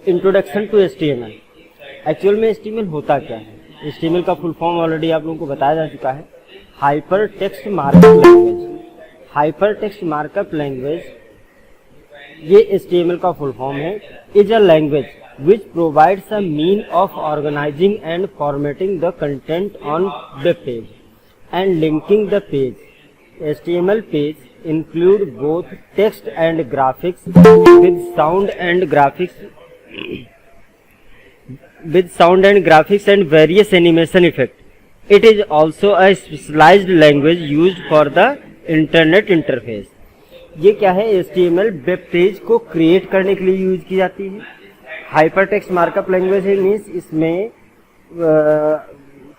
Introduction to HTML। Actual में HTML होता क्या है? HTML का फुल फॉर्म ऑलरेडी आप लोगों को बताया जा चुका है, hyper text markup language. Hyper text markup language ये HTML का फुल फॉर्म है। Is a language which provides a mean of organizing and formatting the content on the page and linking the page. HTML page include both text and graphics with sound and graphics and various animation effect. It is also a specialized language used for the internet interface. ये क्या है? HTML web page को create करने के लिए use की जाती है। हाइपर टेक्स्ट मार्कअप लैंग्वेज है, मीन्स इसमें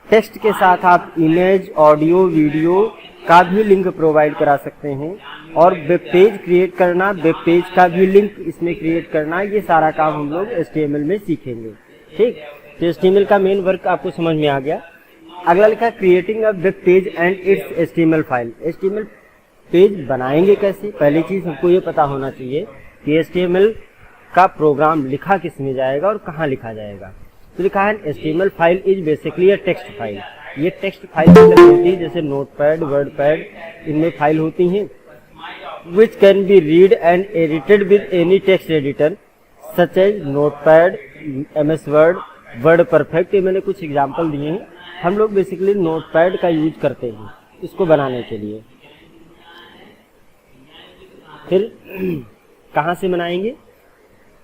टेक्स्ट के साथ आप इमेज, ऑडियो, वीडियो का भी लिंक प्रोवाइड करा सकते हैं, और वेब पेज क्रिएट करना, वेब पेज का भी लिंक इसमें क्रिएट करना, ये सारा काम हम लोग HTML में सीखेंगे। ठीक, तो HTML का मेन वर्क आपको समझ में आ गया। अगला लिखा creating a web page and it's HTML file. HTML page बनाएंगे कैसे? पहली चीज हमको ये पता होना चाहिए कि HTML का प्रोग्राम लिखा किस में जाएगा और कहाँ लिखा जाएगा। तो लिखा है HTML file is basically a text file. ये टेक्स्ट फाइल होती है, जैसे नोटपैड, वर्डपैड, इनमें फाइल होती हैं, which can be read and edited with any text editor such as Notepad, MS Word, WordPerfect। ये मैंने कुछ एग्जांपल दिए हैं। हम लोग बेसिकली नोटपैड का यूज करते हैं इसको बनाने के लिए। फिर कहाँ से बनाएंगे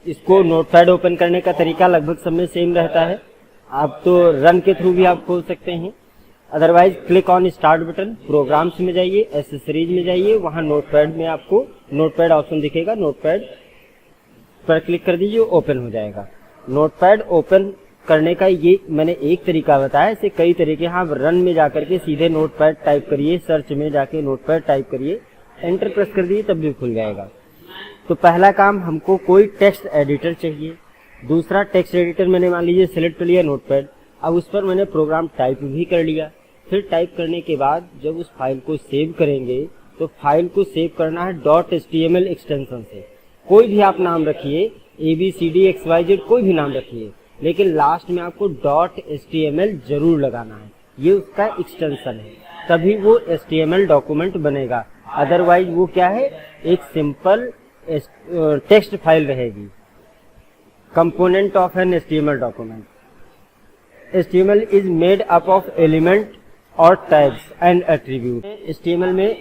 इसको? नोटपैड ओपन करने का तरीका लगभग सब में सेम रहता है। आप तो रन के थ्रू भी आप खोल सकते हैं, otherwise click on start button, programs में जाइए, एसेसरीज में जाइए, वहां नोटपैड में आपको नोटपैड ऑप्शन दिखेगा, नोटपैड पर क्लिक कर दीजिए, ओपन हो जाएगा। नोटपैड ओपन करने का ये मैंने एक तरीका बताया, ऐसे कई तरीके। हाँ, रन में जाकर के सीधे नोटपैड टाइप करिए, सर्च में जाके नोटपैड टाइप करिए, एंटर प्रेस कर दीजिए, तब भी खुल जाएगा। तो पहला काम, हमको कोई टेक्स्ट एडिटर चाहिए। दूसरा, टेक्स्ट एडिटर मैंने मान लीजिए सिलेक्ट कर लिया नोटपैड, अब उस पर मैंने प्रोग्राम टाइप भी कर लिया। फिर टाइप करने के बाद जब उस फाइल को सेव करेंगे तो फाइल को सेव करना है .html एक्सटेंशन से। कोई भी आप नाम रखिए, ABCDXYZ कोई भी नाम रखिए, लेकिन लास्ट में आपको .html जरूर लगाना है। ये उसका एक्सटेंशन है, तभी वो HTML डॉक्यूमेंट बनेगा। अदरवाइज वो क्या है? एक सिंपल टेक्स्ट फाइल रहेगी। Component of an HTML document. HTML is made up of element और टैग्स एंड एट्रीब्यूट। HTML में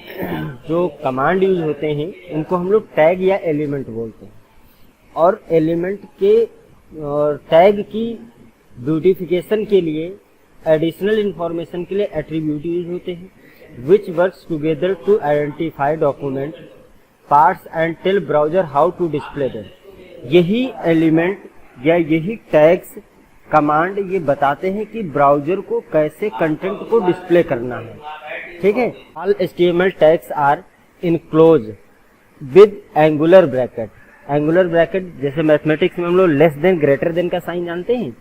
जो कमांड यूज होते हैं उनको हम लोग टैग या एलिमेंट बोलते हैं, और एलिमेंट के टैग की ब्यूटिफिकेशन के लिए, एडिशनल इंफॉर्मेशन के लिए एट्रीब्यूट यूज होते हैं, which works together to identify document parts and tell browser how to display them. यही एलिमेंट या यही टैग्स कमांड ये बताते हैं कि ब्राउजर को कैसे कंटेंट को डिस्प्ले करना है। ठीक है। All HTML tags are enclose with angular bracket. Angular bracket जैसे मैथमेटिक्स में हम लोग लेस देन ग्रेटर देन का साइन जानते हैं,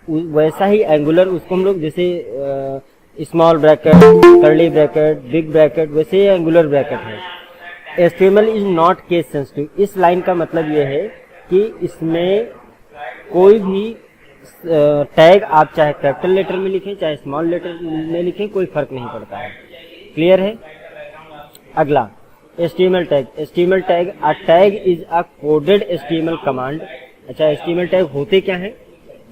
वैसा ही एंगुलर, उसको हम लोग जैसे small bracket, curly bracket, big bracket, वैसे ही एंगुलर ब्रैकेट है। HTML is not case sensitive. इस लाइन का मतलब ये है कि इसमें कोई भी टैग आप चाहे कैपिटल लेटर में लिखें चाहे स्मॉल लेटर में लिखें, कोई फर्क नहीं पड़ता है। क्लियर है? अगला HTML tag. HTML tag, a tag is a coded HTML command. अच्छा, HTML टैग होते क्या हैं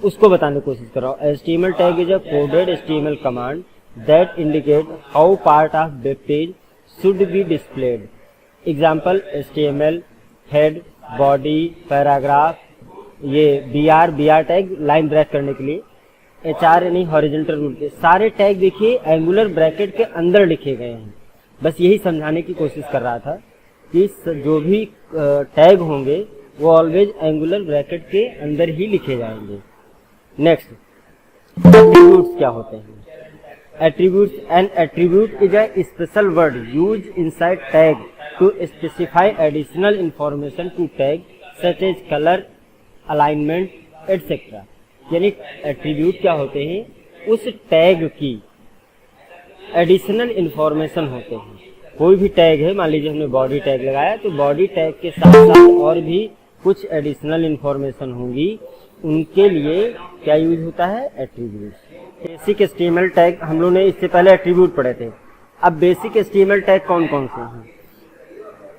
उसको बताने की कोशिश कर रहा हूँ। HTML tag is a coded HTML command that indicate how part of web page should be displayed. Example HTML, head, body, paragraph, ये BR टैग लाइन ब्रेक करने के लिए, HR यानी हॉरिजॉन्टल रूल के सारे टैग देखिए एंगुलर ब्रैकेट के अंदर लिखे गए हैं। बस यही समझाने की कोशिश कर रहा था कि जो भी टैग होंगे वो ऑलवेज एंगुलर ब्रैकेट के अंदर ही लिखे जाएंगे। नेक्स्ट, एट्रीब्यूट्स क्या होते हैं? Attributes, an attribute is a special word use inside tag to specify additional information to tag such as colour, alignment etcetera. यानी एट्रीब्यूट क्या होते हैं? उस टैग की एडिशनल इंफॉर्मेशन होते हैं। कोई भी टैग है, मान लीजिए हमने बॉडी टैग लगाया तो बॉडी टैग के साथ साथ और भी कुछ एडिशनल इंफॉर्मेशन होंगी उनके लिए क्या यूज होता है, एट्रीब्यूट। बेसिक एचटीएमएल टैग हम लोगों ने इससे पहले एट्रीब्यूट पढ़े थे। अब बेसिक एचटीएमएल टैग कौन कौन से हैं,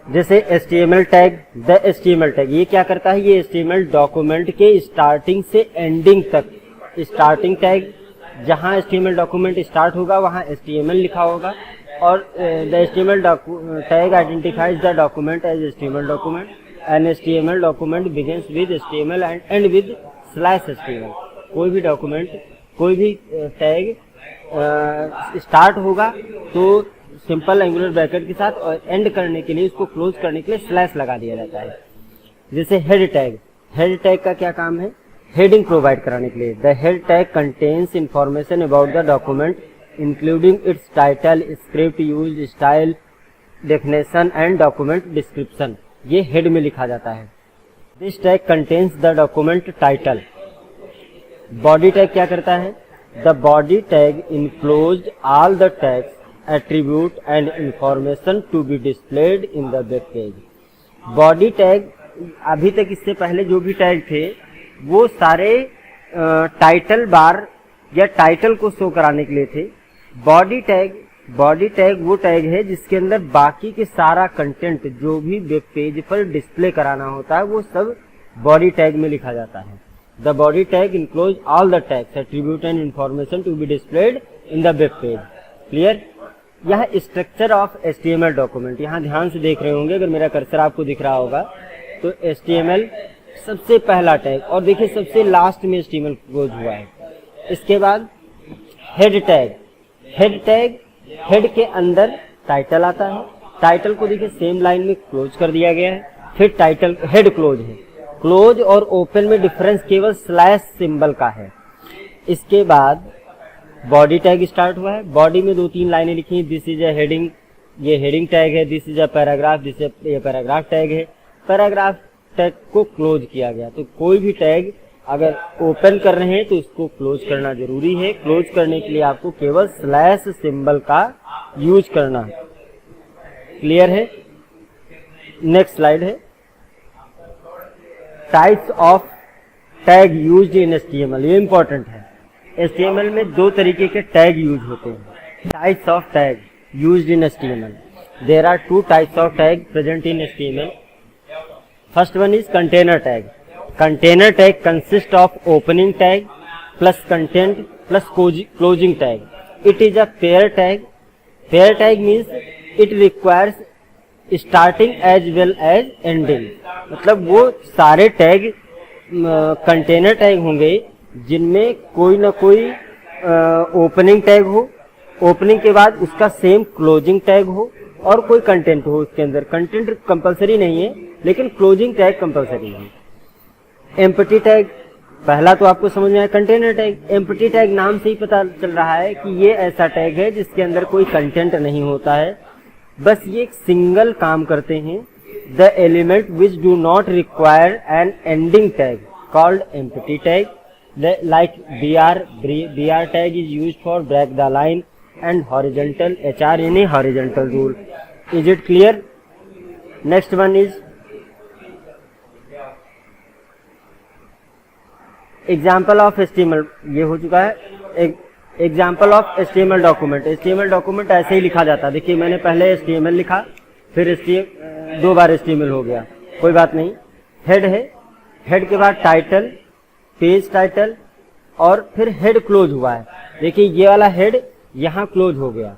जैसे HTML tag, the HTML tag ये क्या करता है, ये एचटीएमएल डॉक्यूमेंट के स्टार्टिंग से एंडिंग तक, स्टार्टिंग टैग जहां एचटीएमएल डॉक्यूमेंट स्टार्ट होगा वहां एचटीएमएल लिखा होगा, और the HTML tag identifies the document as HTML document, an HTML document begins with HTML and end with slash HTML. कोई भी डॉक्यूमेंट, कोई भी टैग स्टार्ट होगा तो सिंपल एंगुलर ब्रैकेट के साथ, और एंड करने के लिए, उसको क्लोज करने के लिए स्लैश लगा दिया जाता है। जैसे हेड टैग, हेड टैग का क्या काम है, हेडिंग प्रोवाइड कराने के लिए। The head tag contains information about the document including it's title, script used, style, definition and document description. ये हेड में लिखा जाता है। This tag contains the document title. Body tag क्या करता है, the body tag enclosed all the tags, attribute and information to be displayed in the web page। Body tag, अभी तक इससे पहले जो भी टैग थे वो सारे टाइटल बार या टाइटल को शो कराने के लिए थे। बॉडी टैग वो टैग है जिसके अंदर बाकी के सारा कंटेंट जो भी वेब पेज पर डिस्प्ले कराना होता है वो सब बॉडी टैग में लिखा जाता है। The body tag enclose all the tags, attribute and information to be displayed in the web page. Clear. यह स्ट्रक्चर ऑफ एचटीएमएल डॉक्यूमेंट, यहाँ ध्यान से देख रहे होंगे, अगर मेरा कर्सर आपको दिख रहा होगा तो एचटीएमएल सबसे पहला टैग, और देखिए सबसे लास्ट में एचटीएमएल क्लोज हुआ है। इसके बाद हेड टैग, हेड के अंदर टाइटल आता है, टाइटल को देखिए सेम लाइन में क्लोज कर दिया गया है। फिर टाइटल, हेड क्लोज है, क्लोज और ओपन में डिफरेंस केवल स्लैश सिंबल का है। इसके बाद बॉडी टैग स्टार्ट हुआ है, बॉडी में 2-3 लाइनें लिखी हैं, दिस इज अ हेडिंग, ये हेडिंग टैग है, this is a paragraph, this ये पैराग्राफ टैग है। पैराग्राफ टैग को क्लोज किया गया। तो कोई भी टैग अगर ओपन कर रहे हैं तो इसको क्लोज करना जरूरी है। क्लोज करने के लिए आपको केवल स्लैश सिंबल का यूज करना है। क्लियर है। नेक्स्ट स्लाइड है, types of tag used in HTML. ये इंपॉर्टेंट है। एचटीएमएल में 2 तरीके के टैग यूज होते हैं। Types of tag used in HTML. There are 2 types of tag present in HTML. First one is container tag. Container tag consist of opening tag plus content plus closing tag. It is a pair tag. Pair tag means it requires starting as well as ending. मतलब वो सारे tag container tag होंगे जिनमें कोई ना कोई opening tag हो, opening के बाद उसका सेम क्लोजिंग टैग हो, और कोई कंटेंट हो उसके अंदर। कंटेंट कंपलसरी नहीं है लेकिन क्लोजिंग टैग कंपलसरी है। एम्प्टी टैग, पहला तो आपको समझ में आया कंटेनर टैग। एम्प्टी टैग नाम से ही पता चल रहा है कि ये ऐसा टैग है जिसके अंदर कोई कंटेंट नहीं होता है, बस ये एक सिंगल काम करते हैं। The element which do not require an ending tag called empty tag, like BR tag is used for break the line and horizontal HR in a horizontal rule. Is it clear? Next one is example of HTML. ये हो चुका है example of HTML document. HTML document ऐसे ही लिखा जाता है। देखिए मैंने पहले HTML लिखा, फिर 2 बार HTML हो गया, कोई बात नहीं। हेड है, हेड के बाद टाइटल, पेज टाइटल, और फिर हेड क्लोज हुआ है। देखिए ये वाला हेड यहाँ क्लोज हो गया,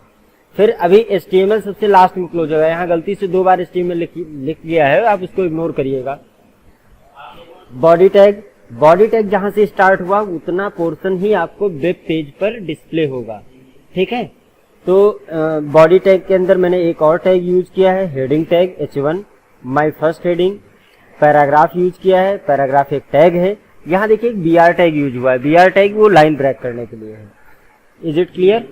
फिर अभी HTML सबसे लास्ट में क्लोज हो गया। यहाँ गलती से 2 बार HTML लिख गया है, आप उसको इग्नोर करिएगा। बॉडी टैग जहां से स्टार्ट हुआ उतना पोर्शन ही आपको वेब पेज पर डिस्प्ले होगा। ठीक है। तो बॉडी टैग के अंदर मैंने एक और टैग यूज किया है, heading tag H1, my first heading. Paragraph use किया है, पैराग्राफ एक टैग है। यहाँ देखिए एक BR टैग यूज हुआ है। BR टैग वो लाइन ब्रेक करने के लिए है। Is it clear?